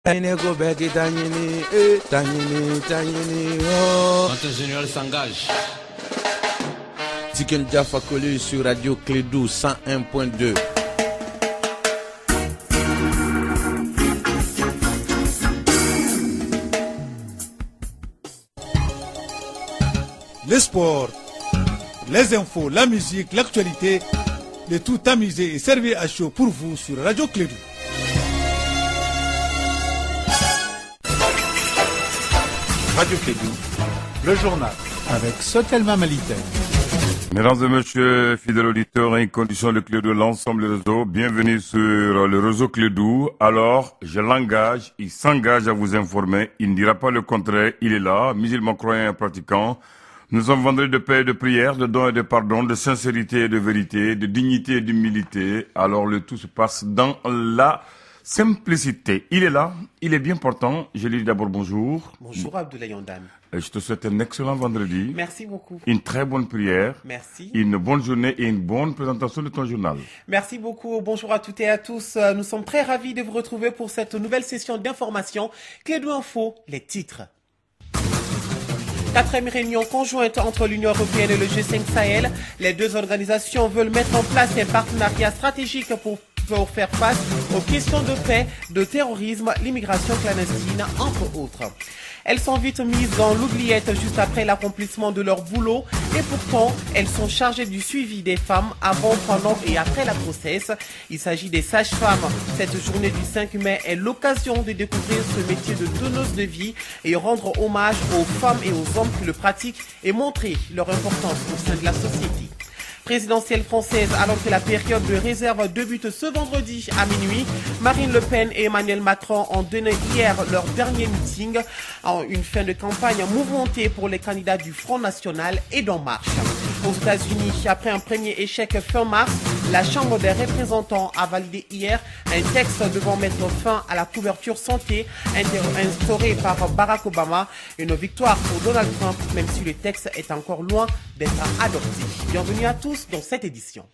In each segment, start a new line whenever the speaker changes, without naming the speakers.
Général s'engage.
Tiken Jaffa collé sur Radio Clédou 101.2.
Les sports, les infos, la musique, l'actualité, le tout tamisé et servi à chaud pour vous sur Radio Clédou.
Radio Clédou, le journal avec Sotelma Malitaire.
Mesdames et messieurs, fidèles auditeurs et conditions de Clédou, l'ensemble des réseaux, bienvenue sur le réseau Clédou. Alors, je l'engage, il s'engage à vous informer, il ne dira pas le contraire, il est là, musulman croyant et pratiquant. Nous sommes vendredi de paix et de prière, de don et de pardon, de sincérité et de vérité, de dignité et d'humilité. Alors le tout se passe dans la simplicité. Il est là, il est bien portant. Je lui dis d'abord bonjour.
Bonjour Abdoulaye Ondane.
Je te souhaite un excellent vendredi.
Merci beaucoup.
Une très bonne prière.
Merci.
Une bonne journée et une bonne présentation de ton journal.
Merci beaucoup. Bonjour à toutes et à tous. Nous sommes très ravis de vous retrouver pour cette nouvelle session d'information. Clédou Info, les titres. 4e réunion conjointe entre l'Union européenne et le G5 Sahel. Les deux organisations veulent mettre en place un partenariat stratégique pour faire face aux questions de paix, de terrorisme, l'immigration clandestine, entre autres. Elles sont vite mises dans l'oubliette juste après l'accomplissement de leur boulot et pourtant, elles sont chargées du suivi des femmes avant, pendant et après la grossesse. Il s'agit des sages-femmes. Cette journée du 5 mai est l'occasion de découvrir ce métier de donneuse de vie et rendre hommage aux femmes et aux hommes qui le pratiquent et montrer leur importance au sein de la société. Présidentielle française, alors que la période de réserve débute ce vendredi à minuit, Marine Le Pen et Emmanuel Macron ont donné hier leur dernier meeting en une fin de campagne mouvementée pour les candidats du Front National et d'En Marche. Aux États-Unis, après un premier échec fin mars, la Chambre des représentants a validé hier un texte devant mettre fin à la couverture santé instaurée par Barack Obama. Une victoire pour Donald Trump, même si le texte est encore loin d'être adopté. Bienvenue à tous dans cette édition.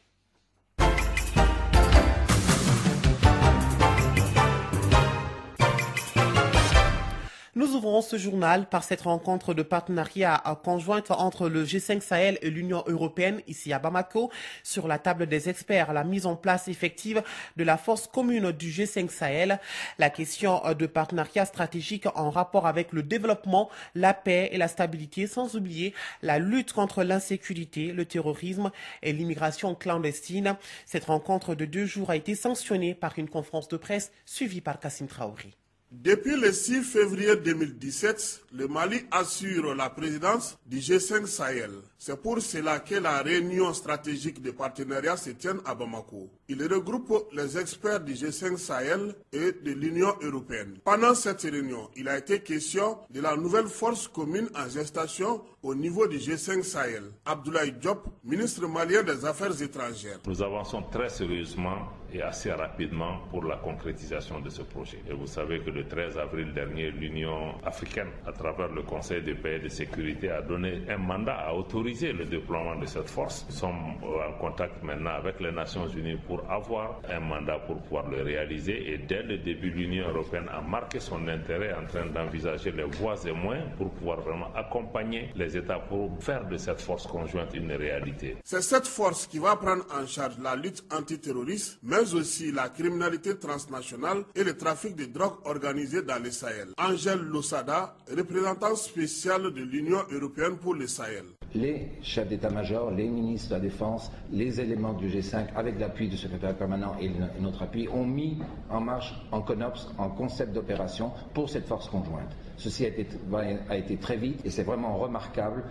Nous ouvrons ce journal par cette rencontre de partenariat conjointe entre le G5 Sahel et l'Union européenne, ici à Bamako. Sur la table des experts, la mise en place effective de la force commune du G5 Sahel, la question de partenariat stratégique en rapport avec le développement, la paix et la stabilité, sans oublier la lutte contre l'insécurité, le terrorisme et l'immigration clandestine. Cette rencontre de 2 jours a été sanctionnée par une conférence de presse suivie par Kassim Traoré.
Depuis le 6 février 2017, le Mali assure la présidence du G5 Sahel. C'est pour cela que la réunion stratégique de partenariat se tient à Bamako. Il regroupe les experts du G5 Sahel et de l'Union européenne. Pendant cette réunion, il a été question de la nouvelle force commune en gestation au niveau du G5 Sahel. Abdoulaye Diop, ministre malien des Affaires étrangères.
Nous avançons très sérieusement et assez rapidement pour la concrétisation de ce projet. Et vous savez que le 13 avril dernier, l'Union africaine, à travers le Conseil de paix et de sécurité, a donné un mandat à autoriser le déploiement de cette force. Nous sommes en contact maintenant avec les Nations Unies pour avoir un mandat pour pouvoir le réaliser. Et dès le début, l'Union européenne a marqué son intérêt en train d'envisager les voies et moyens pour pouvoir vraiment accompagner les États pour faire de cette force conjointe une réalité.
C'est cette force qui va prendre en charge la lutte antiterroriste, mais aussi la criminalité transnationale et le trafic de drogue organisé dans le Sahel. Angèle Losada, représentant spécial de l'Union européenne pour le Sahel.
Les chefs d'état-major, les ministres de la Défense, les éléments du G5, avec l'appui du secrétaire permanent et notre appui, ont mis en marche en CONOPS, en concept d'opération, pour cette force conjointe. Ceci a été très vite et c'est vraiment remarquable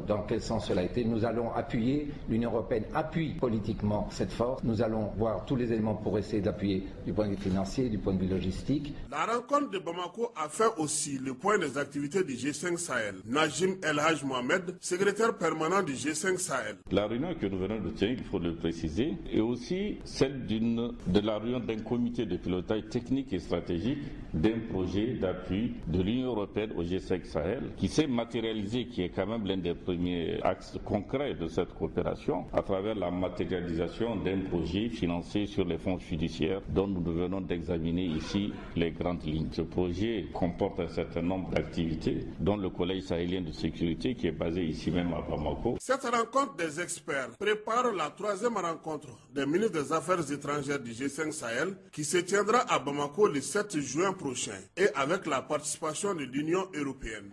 dans quel sens cela a été. Nous allons appuyer, l'Union européenne appuie politiquement cette force. Nous allons voir tous les éléments pour essayer d'appuyer du point de vue financier, du point de vue logistique.
La rencontre de Bamako a fait aussi le point des activités du G5 Sahel. Najim El Haj Mohamed, secrétaire secrétaire permanent du G5 Sahel.
La réunion que nous venons de tenir, il faut le préciser, est aussi celle de la réunion d'un comité de pilotage technique et stratégique d'un projet d'appui de l'Union européenne au G5 Sahel qui s'est matérialisé, qui est quand même l'un des premiers axes concrets de cette coopération à travers la matérialisation d'un projet financé sur les fonds fiduciaires dont nous venons d'examiner ici les grandes lignes. Ce projet comporte un certain nombre d'activités dont le Collège sahélien de sécurité qui est basé ici même à Bamako.
Cette rencontre des experts prépare la troisième rencontre des ministres des Affaires étrangères du G5 Sahel qui se tiendra à Bamako le 7 juin prochain et avec la participation de l'Union européenne.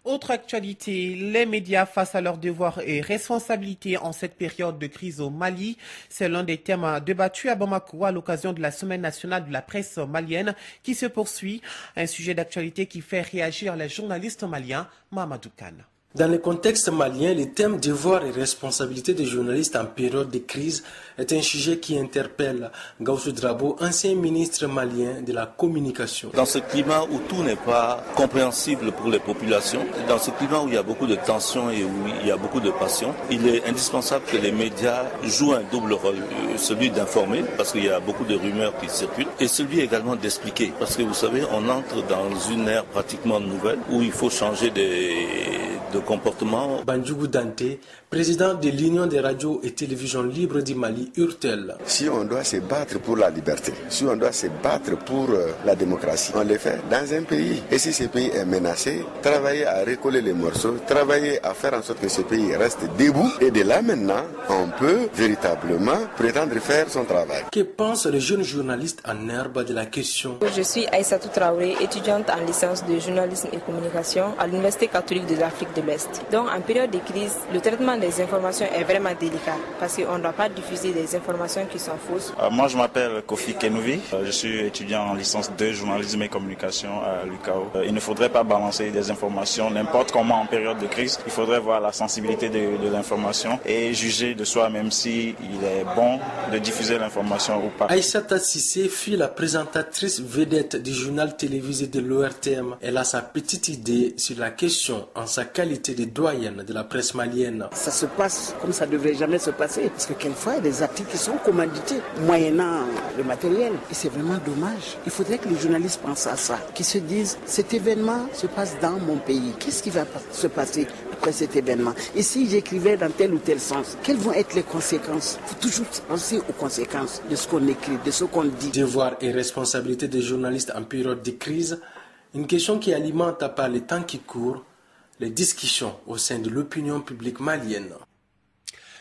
Autre actualité, les médias face à leurs devoirs et responsabilités en cette période de crise au Mali. C'est l'un des thèmes débattus à Bamako à l'occasion de la Semaine nationale de la presse malienne qui se poursuit. Un sujet d'actualité qui fait réagir les journalistes maliens. Mamadou Kane.
Dans le contexte malien, le thème devoirs et responsabilités des journalistes en période de crise est un sujet qui interpelle Gaussou Drabo, ancien ministre malien de la communication.
Dans ce climat où tout n'est pas compréhensible pour les populations, dans ce climat où il y a beaucoup de tensions et où il y a beaucoup de passion, il est indispensable que les médias jouent un double rôle, celui d'informer, parce qu'il y a beaucoup de rumeurs qui circulent, et celui également d'expliquer, parce que vous savez, on entre dans une ère pratiquement nouvelle où il faut changer de comportement.
Bandjougou Dante, président de l'Union des radios et télévisions libres du Mali, Urtel.
Si on doit se battre pour la liberté, si on doit se battre pour la démocratie, on le fait dans un pays. Et si ce pays est menacé, travailler à recoller les morceaux, travailler à faire en sorte que ce pays reste debout. Et de là maintenant, on peut véritablement prétendre faire son travail.
Que pense le jeune journaliste en herbe de la question?
Je suis Aïssatou Traoré, étudiante en licence de journalisme et communication à l'Université catholique de l'Afrique de l'Est. Donc en période de crise, le traitement des informations est vraiment délicat parce qu'on ne doit pas diffuser des informations qui sont fausses.
Moi je m'appelle Kofi Kenouvi, je suis étudiant en licence de journalisme et communication à l'UCAO. Il ne faudrait pas balancer des informations n'importe comment en période de crise. Il faudrait voir la sensibilité de l'information et juger de soi-même s'il est bon de diffuser l'information ou pas.
Aïssata Sissé fut la présentatrice vedette du journal télévisé de l'ORTM. Elle a sa petite idée sur la question en sa qualité de doyenne de la presse malienne.
Ça se passe comme ça ne devrait jamais se passer. Parce que quelquefois, il y a des articles qui sont commandités, moyennant le matériel. Et c'est vraiment dommage. Il faudrait que les journalistes pensent à ça. Qu'ils se disent, cet événement se passe dans mon pays. Qu'est-ce qui va se passer après cet événement? Et si j'écrivais dans tel ou tel sens, quelles vont être les conséquences? Il faut toujours penser aux conséquences de ce qu'on écrit, de ce qu'on dit.
Devoir et responsabilité des journalistes en période de crise, une question qui alimente par les temps qui courent les discussions au sein de l'opinion publique malienne.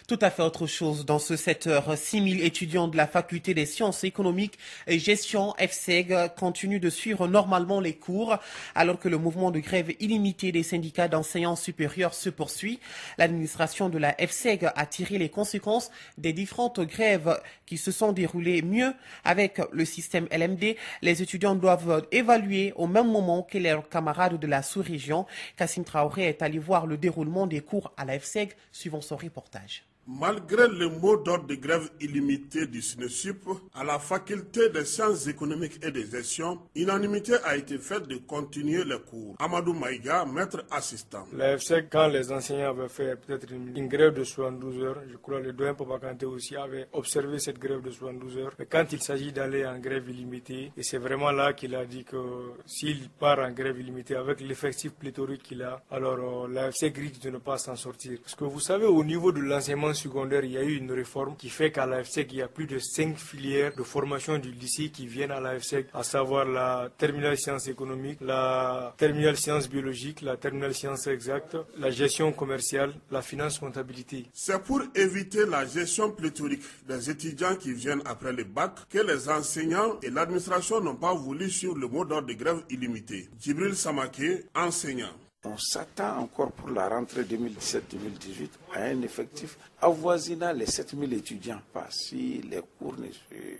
Tout à fait autre chose. Dans ce 7h, 6000 étudiants de la faculté des sciences économiques et gestion FSEG continuent de suivre normalement les cours alors que le mouvement de grève illimité des syndicats d'enseignants supérieurs se poursuit. L'administration de la FSEG a tiré les conséquences des différentes grèves qui se sont déroulées mieux avec le système LMD. Les étudiants doivent évaluer au même moment que leurs camarades de la sous-région. Kassim Traoré est allé voir le déroulement des cours à la FSEG, suivant son reportage.
Malgré le mot d'ordre de grève illimitée du SNESUP, à la faculté des sciences économiques et de gestion, unanimité a été faite de continuer les cours. Amadou Maïga, maître assistant.
La FSEG, quand les enseignants avaient fait peut-être une grève de 72 heures, je crois que le doyen Papa Kanté aussi avait observé cette grève de 72 heures. Mais quand il s'agit d'aller en grève illimitée, et c'est vraiment là qu'il a dit que s'il part en grève illimitée avec l'effectif pléthorique qu'il a, alors la FSEG risque de ne pas s'en sortir. Parce que vous savez, au niveau de l'enseignement secondaire, il y a eu une réforme qui fait qu'à la FSEG, il y a plus de 5 filières de formation du lycée qui viennent à la FSEG, à savoir la terminale sciences économiques, la terminale sciences biologiques, la terminale sciences exactes, la gestion commerciale, la finance comptabilité.
C'est pour éviter la gestion pléthorique des étudiants qui viennent après le bac que les enseignants et l'administration n'ont pas voulu suivre le mot d'ordre de grève illimité. Djibril Samake, enseignant.
On s'attend encore pour la rentrée 2017-2018 à un effectif avoisinant les 7000 étudiants. Pas si les cours ne se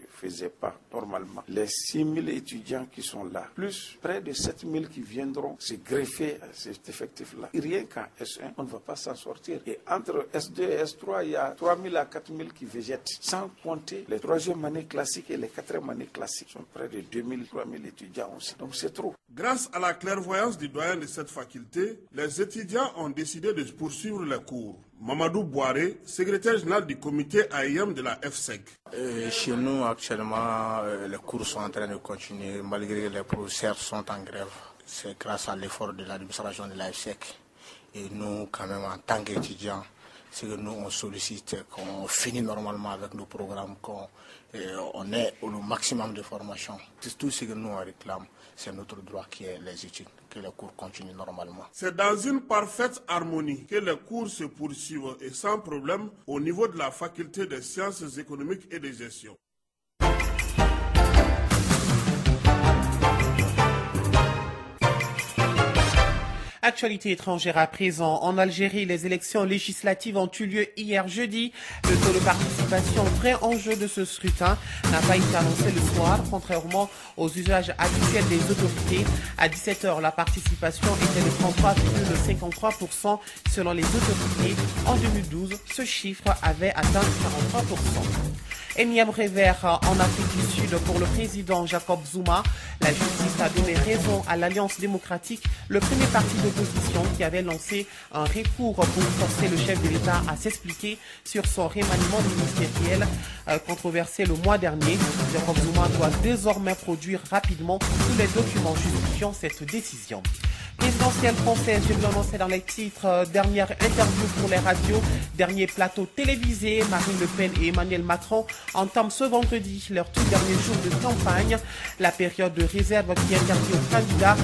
faisaient pas normalement. Les 6000 étudiants qui sont là, plus près de 7000 qui viendront se greffer à cet effectif-là. Rien qu'en S1, on ne va pas s'en sortir. Et entre S2 et S3, il y a 3000 à 4000 qui végètent. Sans compter les troisième années classiques et les quatrième années classiques. Ce sont près de 2000, 3000 étudiants aussi. Donc c'est trop.
Grâce à la clairvoyance du doyen de cette faculté, difficultés, les étudiants ont décidé de poursuivre les cours. Mamadou Boiré, secrétaire général du comité AIM de la FSEC.
Chez nous, actuellement, les cours sont en train de continuer malgré les professeurs sont en grève. C'est grâce à l'effort de l'administration de la FSEC. Et nous, quand même, en tant qu'étudiants, c'est que nous, on sollicite qu'on finisse normalement avec nos programmes, qu'on ait au maximum de formation. Tout ce que nous, on réclame, c'est notre droit qui est les études, que les cours continuent normalement.
C'est dans une parfaite harmonie que les cours se poursuivent et sans problème au niveau de la faculté des sciences économiques et de gestion.
Actualité étrangère à présent. En Algérie, les élections législatives ont eu lieu hier jeudi. Le taux de participation, vrai enjeu de ce scrutin, n'a pas été annoncé le soir, contrairement aux usages habituels des autorités. À 17h, la participation était de 33,53% selon les autorités. En 2012, ce chiffre avait atteint 43%. Énième revers en Afrique du Sud pour le président Jacob Zuma. La justice a donné raison à l'Alliance démocratique, le premier parti d'opposition qui avait lancé un recours pour forcer le chef de l'État à s'expliquer sur son remaniement ministériel controversé le mois dernier. Jacob Zuma doit désormais produire rapidement tous les documents justifiant cette décision. Présidentielle française, je vous l'annonçais dans les titres, dernière interview pour les radios, dernier plateau télévisé. Marine Le Pen et Emmanuel Macron entament ce vendredi leur tout dernier jour de campagne. La période de réserve qui interdit aux candidats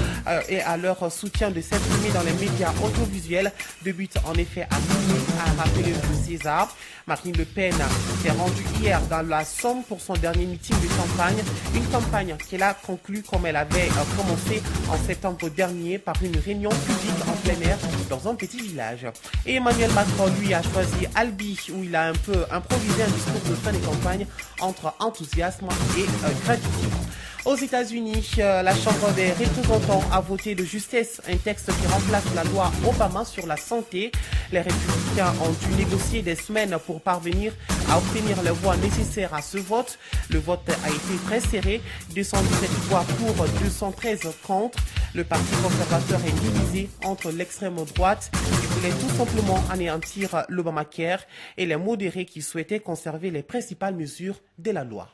et à leur soutien de s'exprimer dans les médias audiovisuels débute en effet à minuit, a rappelé le César. Marine Le Pen s'est rendue hier dans la Somme pour son dernier meeting de campagne, une campagne qu'elle a conclue comme elle avait commencé en septembre dernier par une réunion publique en plein air dans un petit village. Et Emmanuel Macron, lui, a choisi Albi, où il a un peu improvisé un discours de fin de campagne entre enthousiasme et gratitude. Aux États-Unis, la Chambre des représentants a voté de justesse un texte qui remplace la loi Obama sur la santé. Les républicains ont dû négocier des semaines pour parvenir à obtenir les voix nécessaires à ce vote. Le vote a été très serré, 217 voix pour, 213 contre. Le Parti conservateur est divisé entre l'extrême droite qui voulait tout simplement anéantir l'Obamacare et les modérés qui souhaitaient conserver les principales mesures de la loi.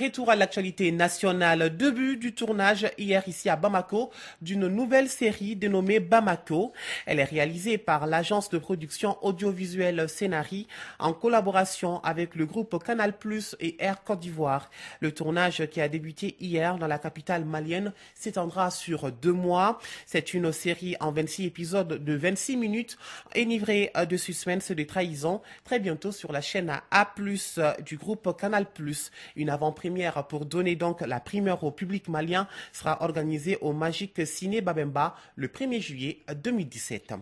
Retour à l'actualité nationale. Début du tournage hier ici à Bamako d'une nouvelle série dénommée Bamako. Elle est réalisée par l'agence de production audiovisuelle Scénarii en collaboration avec le groupe Canal+ et Air Côte d'Ivoire. Le tournage qui a débuté hier dans la capitale malienne s'étendra sur 2 mois. C'est une série en 26 épisodes de 26 minutes enivrée de suspense et de trahison. Très bientôt sur la chaîne A+, du groupe Canal+. Une avant-première pour donner donc la primeur au public malien sera organisée au Magic Ciné Babemba le 1er juillet 2017.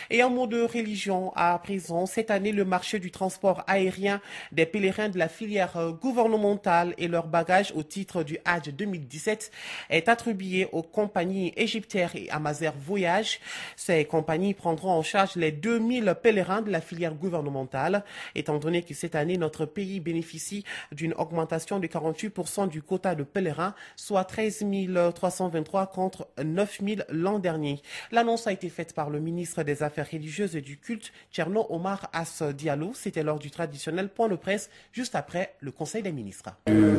Et en mot de religion à présent, cette année, le marché du transport aérien des pèlerins de la filière gouvernementale et leurs bagages au titre du Hajj 2017 est attribué aux compagnies Égyptaires et Amazer Voyage. Ces compagnies prendront en charge les 2000 pèlerins de la filière gouvernementale, étant donné que cette année, notre pays bénéficie d'une augmentation de 48% du quota de pèlerins, soit 13 323 contre 9 000 l'an dernier. L'annonce a été faite par le ministre des Affaires religieuses et du culte, Thierno Omar As Diallo. C'était lors du traditionnel point de presse, juste après le Conseil des ministres.
Du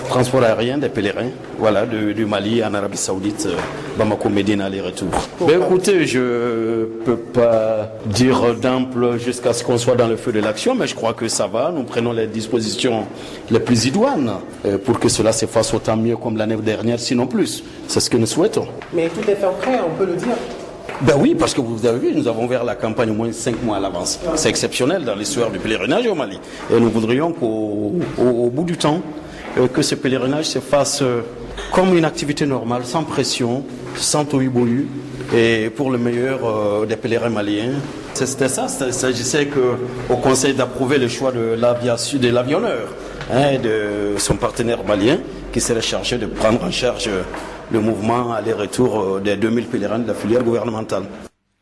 transport aérien des pèlerins, voilà, du Mali en Arabie Saoudite, Bamako, Médine, aller-retour. Ben, écoutez, je peux pas dire d'ample jusqu'à ce qu'on soit dans le feu de l'action, mais je crois que ça va. Nous prenons les dispositions les plus idoines pour que cela se fasse autant mieux comme l'année dernière, sinon plus. C'est ce que nous souhaitons.
Mais tout est fait prêt, on peut le dire.
Ben oui, parce que vous avez vu, nous avons ouvert la campagne au moins 5 mois à l'avance. C'est exceptionnel dans l'histoire du pèlerinage au Mali. Et nous voudrions qu'au bout du temps, que ce pèlerinage se fasse comme une activité normale, sans pression, sans tohu-bohu, et pour le meilleur des pèlerins maliens. C'était ça, il s'agissait au Conseil d'approuver le choix de l'avionneur, de son partenaire malien, qui serait chargé de prendre en charge le mouvement aller-retour des 2000 pèlerins de la filière gouvernementale.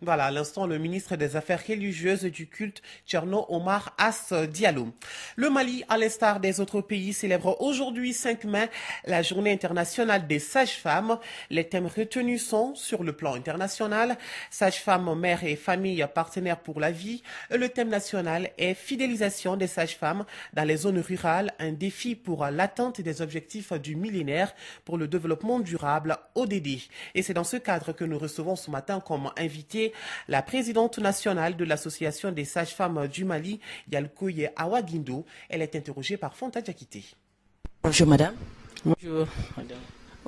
Voilà, à l'instant, le ministre des Affaires religieuses du culte, Tcherno Omar As Diallo. Le Mali, à l'instar des autres pays, célèbre aujourd'hui 5 mai la journée internationale des sages-femmes. Les thèmes retenus sont, sur le plan international, sages-femmes, mères et familles partenaires pour la vie. Le thème national est fidélisation des sages-femmes dans les zones rurales, un défi pour l'atteinte des objectifs du millénaire pour le développement durable, ODD. Et c'est dans ce cadre que nous recevons ce matin comme invité la présidente nationale de l'association des sages-femmes du Mali, Yalkouye Awaguindo. Elle est interrogée par Fonta Diakité.
Bonjour madame. Bonjour madame.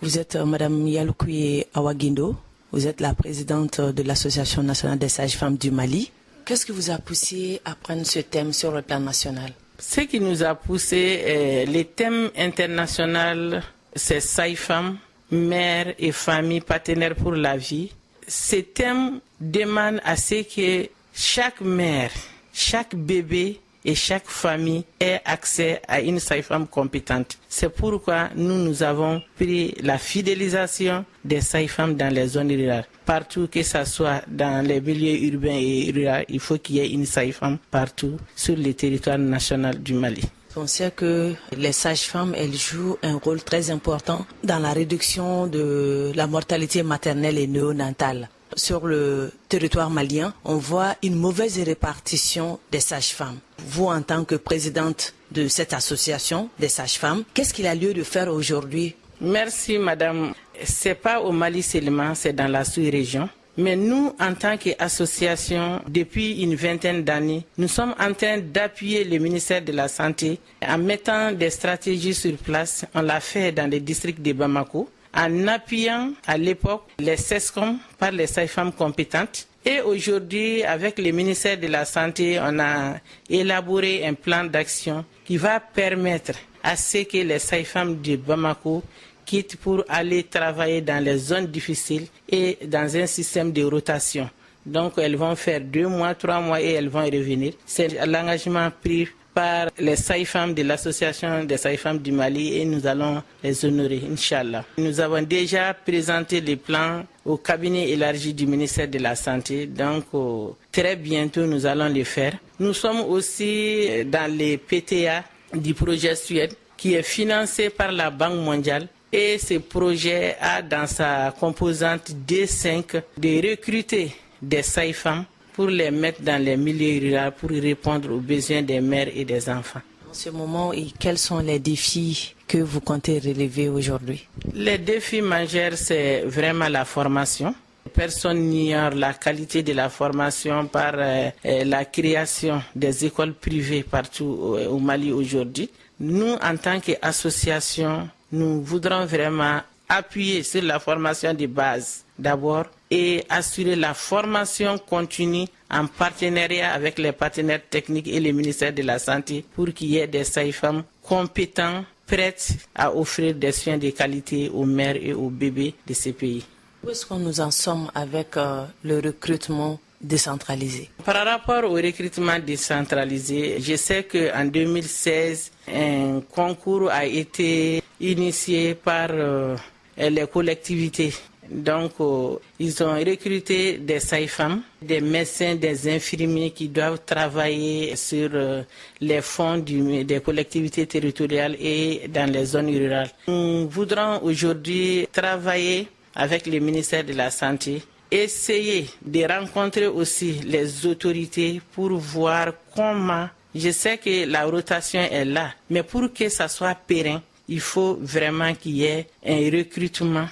Vous êtes madame Yalkouye Awaguindo. Vous êtes la présidente de l'association nationale des sages-femmes du Mali. Qu'est-ce qui vous a poussé à prendre ce thème sur le plan national?
Ce qui nous a poussé, les thèmes internationaux, c'est sages-femmes, mères et familles partenaires pour la vie. Ces thèmes demandent à ce que chaque mère, chaque bébé et chaque famille ait accès à une sage-femme compétente. C'est pourquoi nous avons pris la fidélisation des sages-femmes dans les zones rurales. Partout, que ce soit dans les milieux urbains et ruraux, il faut qu'il y ait une sage-femme partout sur le territoire national du Mali.
On sait que les sages-femmes, elles jouent un rôle très important dans la réduction de la mortalité maternelle et néonatale. Sur le territoire malien, on voit une mauvaise répartition des sages-femmes. Vous, en tant que présidente de cette association des sages-femmes, qu'est-ce qu'il a lieu de faire aujourd'hui?
Merci madame. C'est pas au Mali seulement, c'est dans la sous-région. Mais nous, en tant qu'association, depuis une vingtaine d'années, nous sommes en train d'appuyer le ministère de la Santé en mettant des stratégies sur place. On l'a fait dans les districts de Bamako, en appuyant à l'époque les SESCOM par les sages-femmes compétentes. Et aujourd'hui, avec le ministère de la Santé, on a élaboré un plan d'action qui va permettre à ce que les sages-femmes de Bamako quittent pour aller travailler dans les zones difficiles et dans un système de rotation. Donc elles vont faire 2 mois, 3 mois et elles vont revenir. C'est l'engagement pris par les sages-femmes de l'association des sages-femmes du Mali et nous allons les honorer, Inch'Allah. Nous avons déjà présenté les plans au cabinet élargi du ministère de la Santé, donc très bientôt nous allons les faire. Nous sommes aussi dans les PTA du projet Suède qui est financé par la Banque mondiale. Et ce projet a dans sa composante D5 de recruter des sages-femmes pour les mettre dans les milieux ruraux pour répondre aux besoins des mères et des enfants.
En ce moment, quels sont les défis que vous comptez relever aujourd'hui?
Les défis majeurs, c'est vraiment la formation. Personne n'ignore la qualité de la formation par la création des écoles privées partout au Mali aujourd'hui. Nous, en tant qu'association, nous voudrons vraiment appuyer sur la formation de base d'abord et assurer la formation continue en partenariat avec les partenaires techniques et le ministère de la Santé pour qu'il y ait des sages-femmes compétentes, prêtes à offrir des soins de qualité aux mères et aux bébés de ces pays.
Où est-ce que nous en sommes avec le recrutement décentralisé? Par
rapport au recrutement décentralisé, je sais qu'en 2016, un concours a été initié par les collectivités. Donc, ils ont recruté des sages-femmes, des médecins, des infirmiers qui doivent travailler sur les fonds des collectivités territoriales et dans les zones rurales. Nous voudrons aujourd'hui travailler avec le ministère de la Santé, essayer de rencontrer aussi les autorités pour voir comment, je sais que la rotation est là, mais pour que ça soit pérenne, il faut vraiment qu'il y ait un recrutement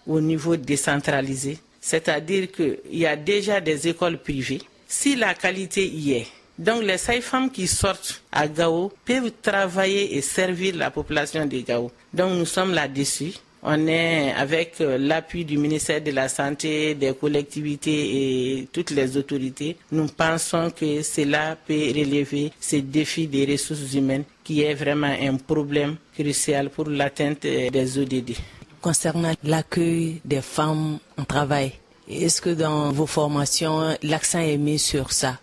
au niveau décentralisé. C'est-à-dire qu'il y a déjà des écoles privées. Si la qualité y est, donc les sages-femmes qui sortent à Gao peuvent travailler et servir la population de Gao. Donc nous sommes là-dessus. On est avec l'appui du ministère de la Santé, des collectivités et toutes les autorités. Nous pensons que cela peut relever ce défi des ressources humaines qui est vraiment un problème crucial pour l'atteinte des ODD.
Concernant l'accueil des femmes en travail, est-ce que dans vos formations, l'accent est mis sur ça?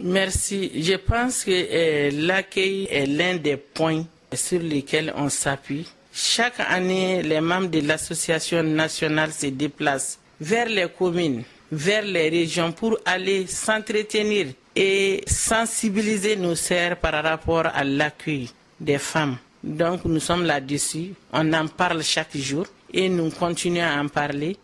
Merci. Je pense que l'accueil est l'un des points sur lesquels on s'appuie. Chaque année, les membres de l'association nationale se déplacent vers les communes vers les régions pour aller s'entretenir et sensibiliser nos sœurs par rapport à l'accueil des femmes. Donc nous sommes là-dessus, on en parle chaque jour et nous continuons à en parler.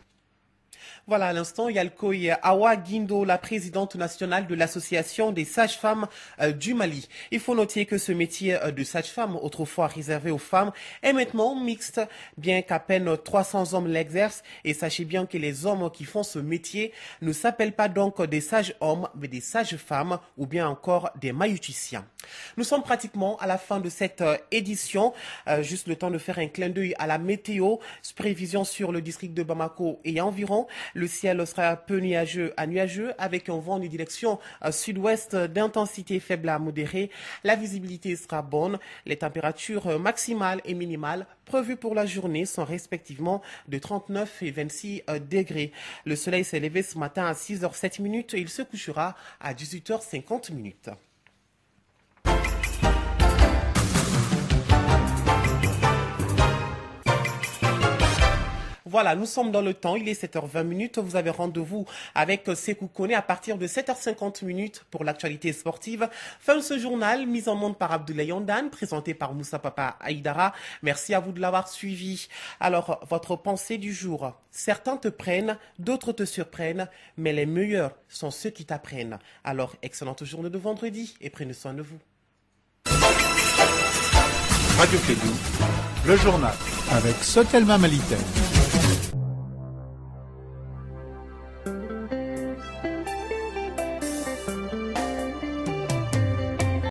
Voilà, à l'instant, Yalkoy Awa Guindo, la présidente nationale de l'association des sages-femmes du Mali. Il faut noter que ce métier de sage-femme, autrefois réservé aux femmes, est maintenant mixte, bien qu'à peine 300 hommes l'exercent. Et sachez bien que les hommes qui font ce métier ne s'appellent pas donc des sages-hommes, mais des sages-femmes ou bien encore des maïuticiens. Nous sommes pratiquement à la fin de cette édition. Juste le temps de faire un clin d'œil à la météo. Prévision sur le district de Bamako et environ. Le ciel sera peu nuageux à nuageux avec un vent de direction sud-ouest d'intensité faible à modérée. La visibilité sera bonne. Les températures maximales et minimales prévues pour la journée sont respectivement de 39 et 26 degrés. Le soleil s'est levé ce matin à 6h07 et il se couchera à 18h50. Voilà, nous sommes dans le temps, il est 7h20. Vous avez rendez-vous avec Sekou Kone à partir de 7h50 pour l'actualité sportive. Fin de ce journal, mise en monde par Abdoulaye Ondan, présenté par Moussa Papa Aïdara. Merci à vous de l'avoir suivi. Alors, votre pensée du jour. Certains te prennent, d'autres te surprennent, mais les meilleurs sont ceux qui t'apprennent. Alors, excellente journée de vendredi et prenez soin de vous.
Radio Kédou, le journal avec Sotelma Malitaire.